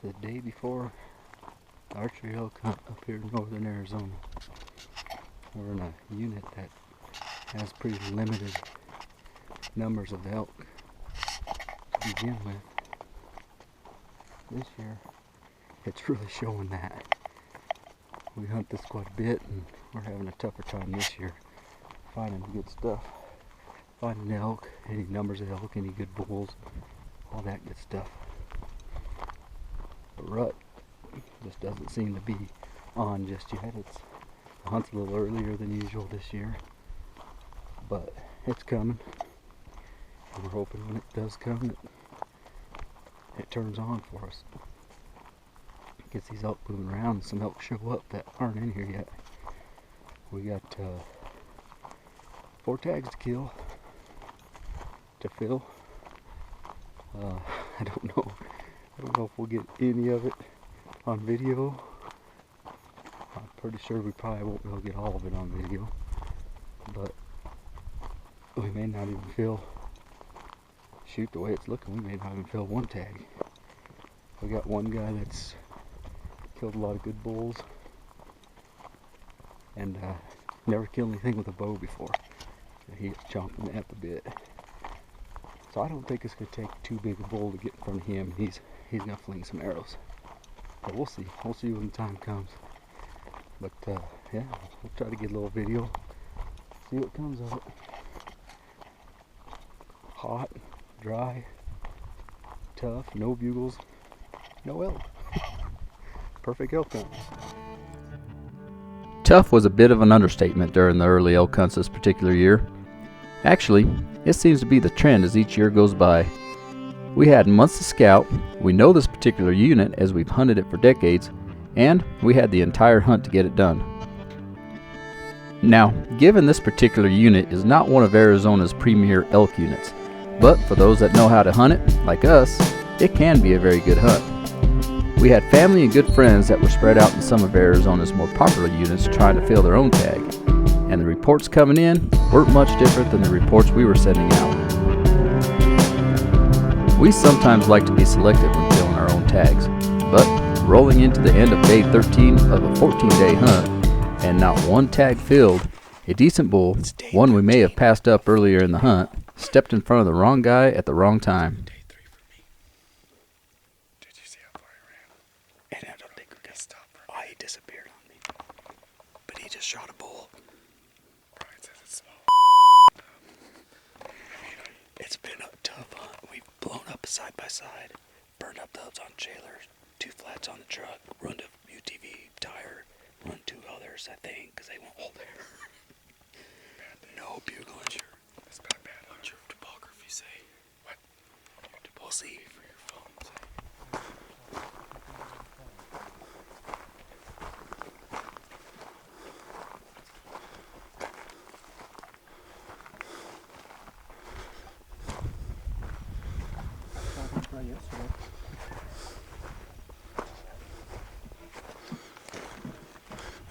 The day before archery elk hunt up here in northern Arizona. We're in a unit that has pretty limited numbers of elk to begin with. This year, it's really showing that. We hunt this quite a bit, and we're having a tougher time this year finding good stuff. Finding elk, any numbers of elk, any good bulls, all that good stuff. The rut just doesn't seem to be on just yet. The hunt's a little earlier than usual this year, but it's coming. And we're hoping when it does come, it turns on for us. Gets these elk moving around, and some elk show up that aren't in here yet. We got 4 tags to kill, to fill. I don't know if we'll get any of it on video. I'm pretty sure we probably won't be able to get all of it on video, but we may not even fill. Shoot, the way it's looking, we may not even fill 1 tag. We got one guy that's killed a lot of good bulls and never killed anything with a bow before. He's chomping at the bit. So I don't think it's going to take too big a bull to get in front of him. He's going to fling some arrows. But we'll see. We'll see when the time comes. But yeah, we'll try to get a little video. See what comes of it. Hot, dry, tough, no bugles, no elk. Perfect elk hunt. Tough was a bit of an understatement during the early elk hunts this particular year. Actually, it seems to be the trend as each year goes by. We had months to scout, we know this particular unit as we've hunted it for decades, and we had the entire hunt to get it done. Now, given this particular unit is not one of Arizona's premier elk units, but for those that know how to hunt it, like us, it can be a very good hunt. We had family and good friends that were spread out in some of Arizona's more popular units trying to fill their own tag, and the reports coming in weren't much different than the reports we were sending out. We sometimes like to be selective when filling our own tags, but rolling into the end of day 13 of a 14-day hunt and not 1 tag filled, a decent bull, one we may have passed up earlier in the hunt, stepped in front of the wrong guy at the wrong time. He disappeared on me. But he just shot a bull. Brian says it's small. It's been a tough hunt. We've blown up side by side, burned up the hubs on trailers, 2 flats on the truck, run to UTV tire, run 2 others, I think, because they won't hold air. No bugling. That's bad. What's your topography say? What? We'll see. For your phone say.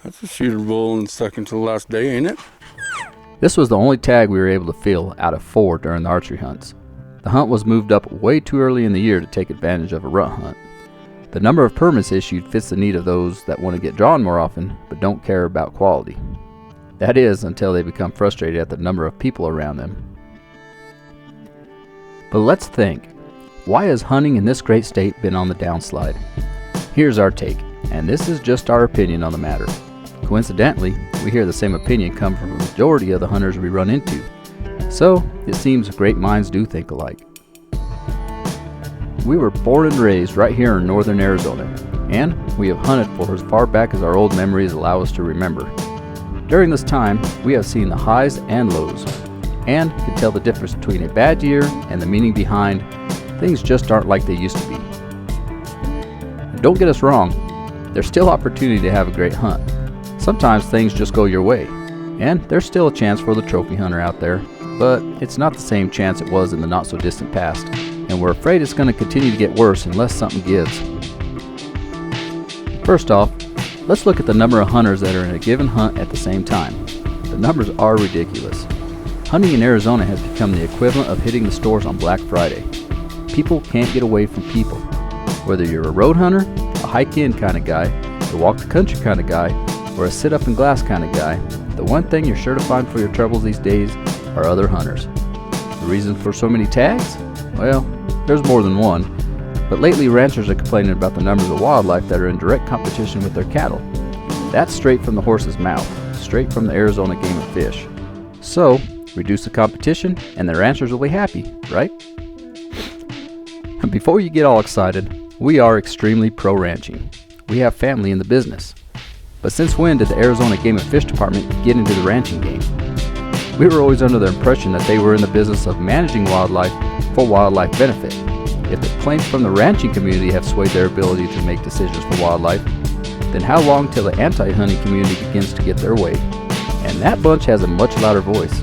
That's a shooter bull and second to the last day, ain't it? This was the only tag we were able to fill out of 4 during the archery hunts. The hunt was moved up way too early in the year to take advantage of a rut hunt. The number of permits issued fits the need of those that want to get drawn more often but don't care about quality. That is, until they become frustrated at the number of people around them. But let's think, why has hunting in this great state been on the downslide? Here's our take, and this is just our opinion on the matter. Coincidentally, we hear the same opinion come from a majority of the hunters we run into, so it seems great minds do think alike. We were born and raised right here in northern Arizona, and we have hunted for as far back as our old memories allow us to remember. During this time, we have seen the highs and lows, and can tell the difference between a bad year and the meaning behind things just aren't like they used to be. Don't get us wrong, there's still opportunity to have a great hunt. Sometimes things just go your way, and there's still a chance for the trophy hunter out there, but it's not the same chance it was in the not so distant past, and we're afraid it's going to continue to get worse unless something gives. First off, let's look at the number of hunters that are in a given hunt at the same time. The numbers are ridiculous. Hunting in Arizona has become the equivalent of hitting the stores on Black Friday. People can't get away from people. Whether you're a road hunter, a hike-in kind of guy, a walk-the-country kind of guy, or a sit-up-and-glass kind of guy, the one thing you're sure to find for your troubles these days are other hunters. The reason for so many tags? Well, there's more than one, but lately ranchers are complaining about the numbers of wildlife that are in direct competition with their cattle. That's straight from the horse's mouth, straight from the Arizona Game of Fish. So, reduce the competition and the ranchers will be happy, right? Before you get all excited, we are extremely pro-ranching. We have family in the business. But since when did the Arizona Game and Fish Department get into the ranching game? We were always under the impression that they were in the business of managing wildlife for wildlife benefit. If the claims from the ranching community have swayed their ability to make decisions for wildlife, then how long till the anti-hunting community begins to get their way? And that bunch has a much louder voice.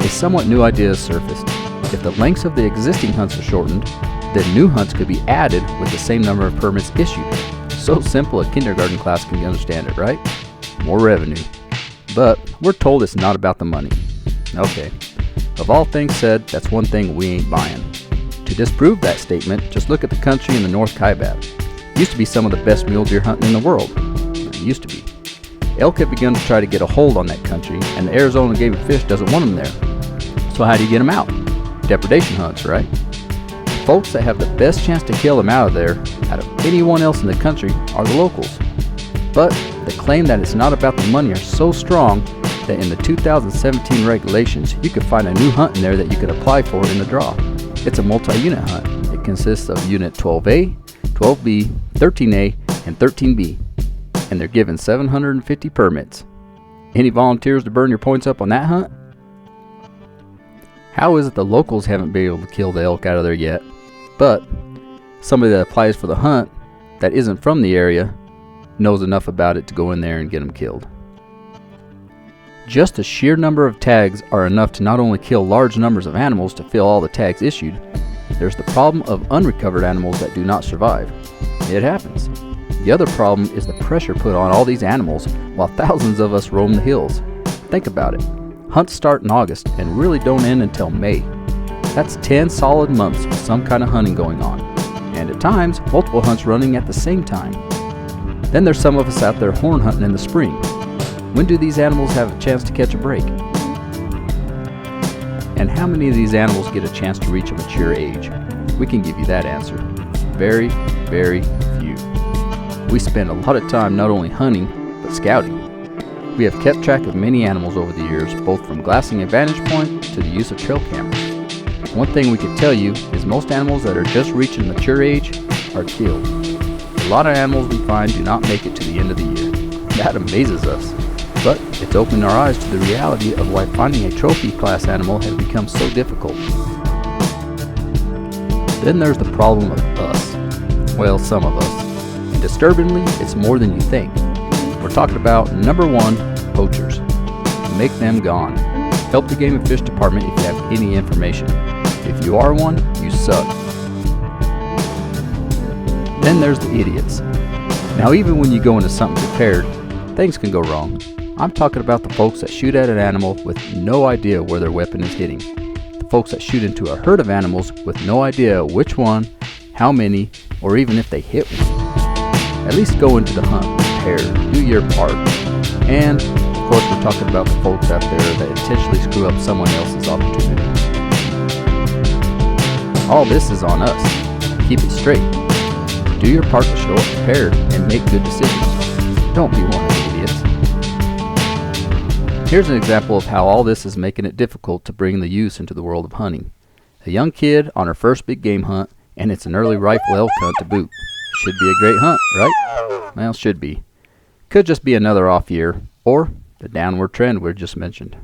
A somewhat new idea has surfaced. If the lengths of the existing hunts are shortened, then new hunts could be added with the same number of permits issued. So simple a kindergarten class can understand it, right? More revenue. But we're told it's not about the money. Okay, of all things said, that's one thing we ain't buying. To disprove that statement, just look at the country in the North Kaibab. Used to be some of the best mule deer hunting in the world. It used to be. Elk have begun to try to get a hold on that country, and the Arizona Game and Fish doesn't want them there. So how do you get them out? Depredation hunts, right? Folks that have the best chance to kill them out of there, out of anyone else in the country, are the locals. But the claim that it's not about the money are so strong that in the 2017 regulations, you could find a new hunt in there that you could apply for in the draw. It's a multi-unit hunt. It consists of Unit 12A, 12B, 13A, and 13B, and they're given 750 permits. Any volunteers to burn your points up on that hunt? How is it the locals haven't been able to kill the elk out of there yet, but somebody that applies for the hunt that isn't from the area knows enough about it to go in there and get them killed? Just the sheer number of tags are enough to not only kill large numbers of animals to fill all the tags issued, there's the problem of unrecovered animals that do not survive. It happens. The other problem is the pressure put on all these animals while thousands of us roam the hills. Think about it. Hunts start in August and really don't end until May. That's 10 solid months with some kind of hunting going on, and at times, multiple hunts running at the same time. Then there's some of us out there horn hunting in the spring. When do these animals have a chance to catch a break? And how many of these animals get a chance to reach a mature age? We can give you that answer. Very, very few. We spend a lot of time not only hunting, but scouting. We have kept track of many animals over the years, both from glassing a vantage point to the use of trail cameras. One thing we can tell you is most animals that are just reaching mature age are killed. A lot of animals we find do not make it to the end of the year. That amazes us, but it's opened our eyes to the reality of why finding a trophy class animal has become so difficult. Then there's the problem of us. Well, some of us. And disturbingly, it's more than you think. We're talking about, number one, poachers. Make them gone. Help the Game and Fish Department if you have any information. If you are one, you suck. Then there's the idiots. Now even when you go into something prepared, things can go wrong. I'm talking about the folks that shoot at an animal with no idea where their weapon is hitting. The folks that shoot into a herd of animals with no idea which one, how many, or even if they hit one. At least go into the hunt prepared, do your part. And, of course, we're talking about the folks out there that intentionally screw up someone else's opportunity. All this is on us. Keep it straight. Do your part to show up prepared and make good decisions. Don't be one of the idiots. Here's an example of how all this is making it difficult to bring the youth into the world of hunting. A young kid on her first big game hunt, and it's an early rifle elk hunt to boot. Should be a great hunt, right? Well, should be. Could just be another off year, or the downward trend we just mentioned.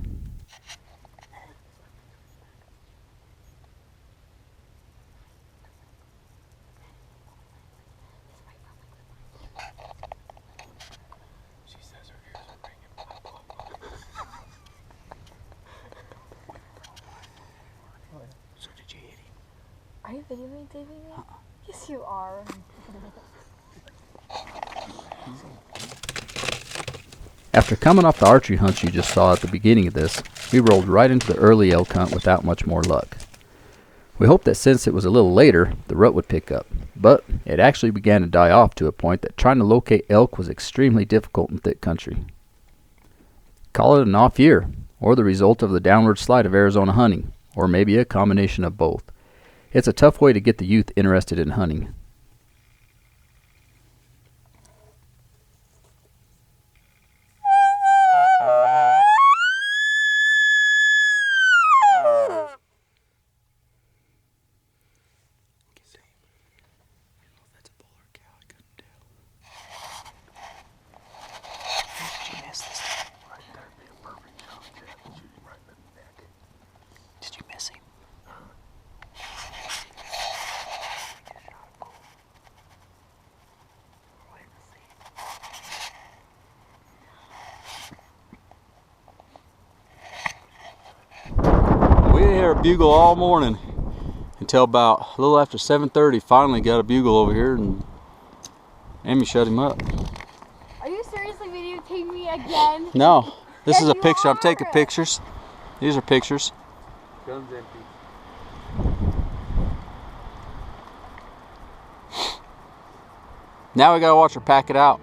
So did you hit him? Are you videoing, David? Yes, you are. After coming off the archery hunts you just saw at the beginning of this, we rolled right into the early elk hunt without much more luck. We hoped that since it was a little later, the rut would pick up, but it actually began to die off to a point that trying to locate elk was extremely difficult in thick country. Call it an off year, or the result of the downward slide of Arizona hunting, or maybe a combination of both. It's a tough way to get the youth interested in hunting. Did you miss him? We didn't hear a bugle all morning until about a little after 7:30. Finally got a bugle over here, and Amy shut him up. Are you seriously videotaping me again? No, this Yes, is a you picture. I'm are. taking pictures. These are pictures. Gun's empty. Now we gotta watch her pack it out.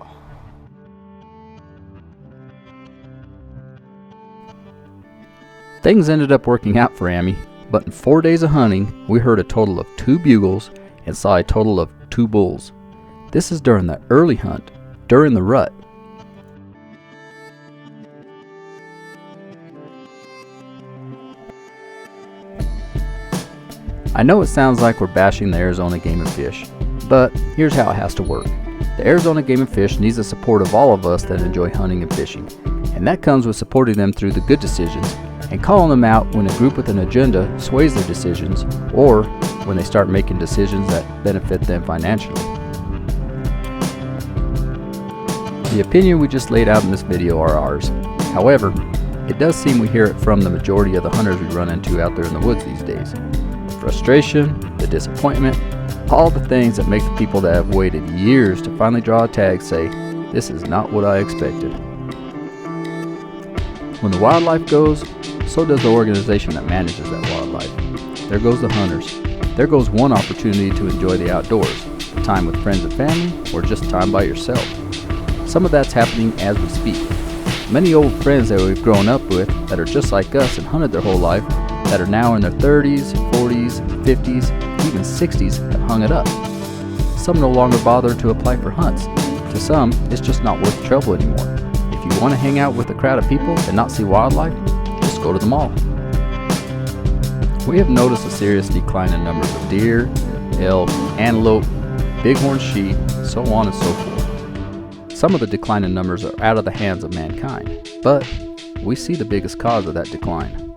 Things ended up working out for Amy, but in 4 days of hunting, we heard a total of 2 bugles and saw a total of 2 bulls. This is during the early hunt, during the rut. I know it sounds like we're bashing the Arizona Game and Fish, but here's how it has to work. The Arizona Game and Fish needs the support of all of us that enjoy hunting and fishing, and that comes with supporting them through the good decisions and calling them out when a group with an agenda sways their decisions, or when they start making decisions that benefit them financially. The opinion we just laid out in this video are ours. However, it does seem we hear it from the majority of the hunters we run into out there in the woods these days. The frustration, the disappointment, all the things that make the people that have waited years to finally draw a tag say, "This is not what I expected." When the wildlife goes, so does the organization that manages that wildlife. There goes the hunters. There goes one opportunity to enjoy the outdoors, time with friends and family, or just time by yourself. Some of that's happening as we speak. Many old friends that we've grown up with that are just like us and hunted their whole life, that are now in their 30s, 40s, 50s, even 60s, have hung it up. Some no longer bother to apply for hunts. To some, it's just not worth the trouble anymore. If you want to hang out with a crowd of people and not see wildlife, just go to the mall. We have noticed a serious decline in numbers of deer, elk, antelope, bighorn sheep, so on and so forth. Some of the decline in numbers are out of the hands of mankind, but we see the biggest cause of that decline.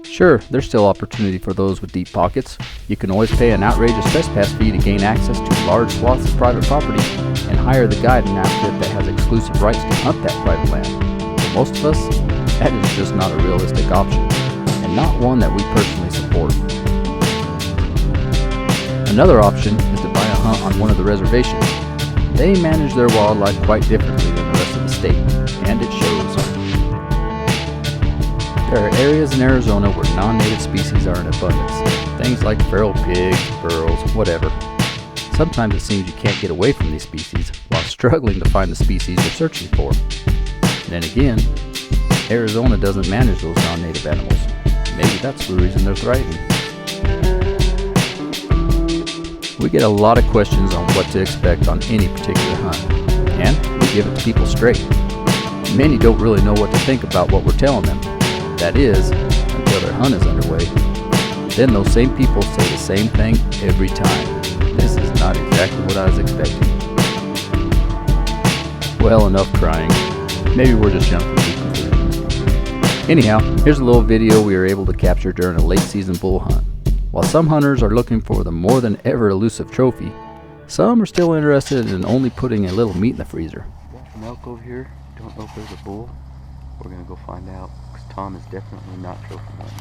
Sure, there's still opportunity for those with deep pockets. You can always pay an outrageous trespass fee to gain access to large swaths of private property and hire the guiding outfit that has exclusive rights to hunt that private land. For most of us, that is just not a realistic option, and not one that we personally support. Another option is to buy a hunt on one of the reservations. They manage their wildlife quite differently than the rest of the state, and it shows. There are areas in Arizona where non-native species are in abundance. Things like feral pigs, burros, whatever. Sometimes it seems you can't get away from these species while struggling to find the species you're searching for. Then again, Arizona doesn't manage those non-native animals. Maybe that's the reason they're thriving. We get a lot of questions on what to expect on any particular hunt, and we give it to people straight. Many don't really know what to think about what we're telling them. That is, until their hunt is underway. Then those same people say the same thing every time. This is not exactly what I was expecting. Well, enough crying. Maybe we're just jumping to conclusions. Anyhow, here's a little video we were able to capture during a late season bull hunt. While some hunters are looking for the more than ever elusive trophy, some are still interested in only putting a little meat in the freezer. Got an elk over here. Don't know if there's a bull. We're gonna go find out, because Tom is definitely not trophy hunting.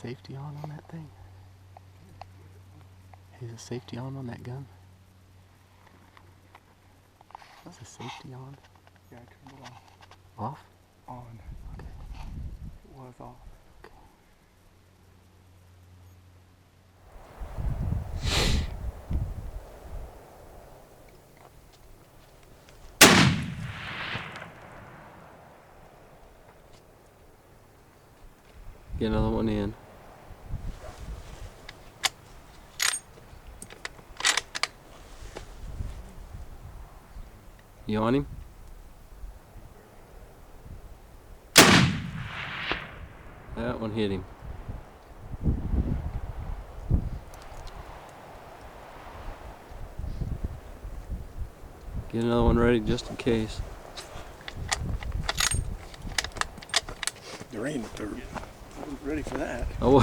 safety on that thing? Is the safety on that gun? Is the safety on? Yeah, I turned it off. Off? On. Okay. It was off. Okay. Get another one in. You on him? That one hit him. Get another one ready just in case. There ain't a third. I wasn't ready for that. Oh,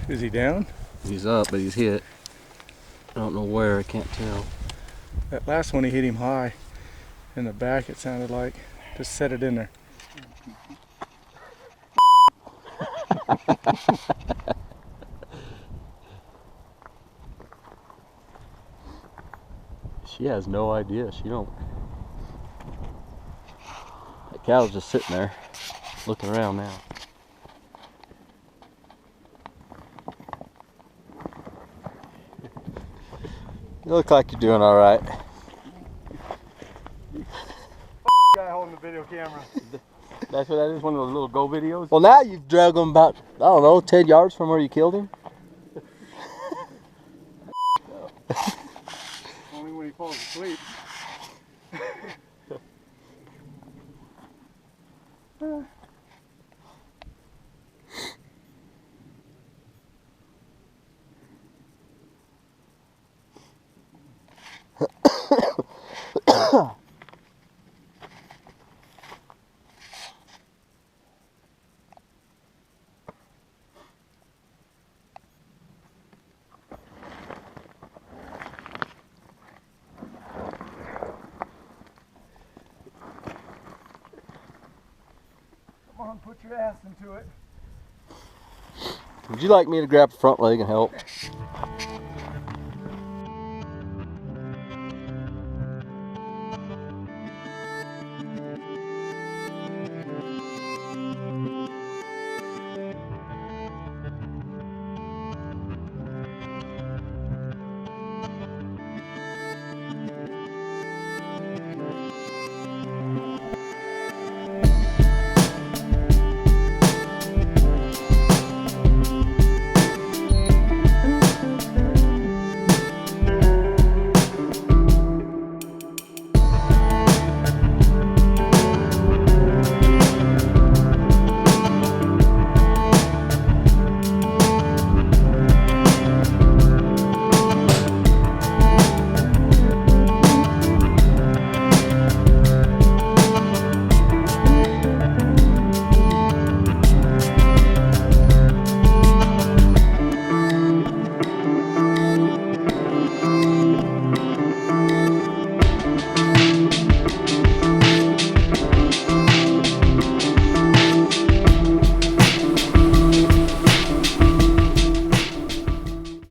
Is he down? he's up, but he's hit. I don't know where, I can't tell. That last one he hit him high. In the back it sounded like. Just set it in there. She has no idea. She don't. That cow's just sitting there, looking around now. You look like you're doing all right. Guy holding the video camera. That's what that is, one of those little go videos? Well, now you've dragged him about, I don't know, 10 yards from where you killed him. Only when he falls asleep. Come on, put your ass into it. Would you like me to grab the front leg and help?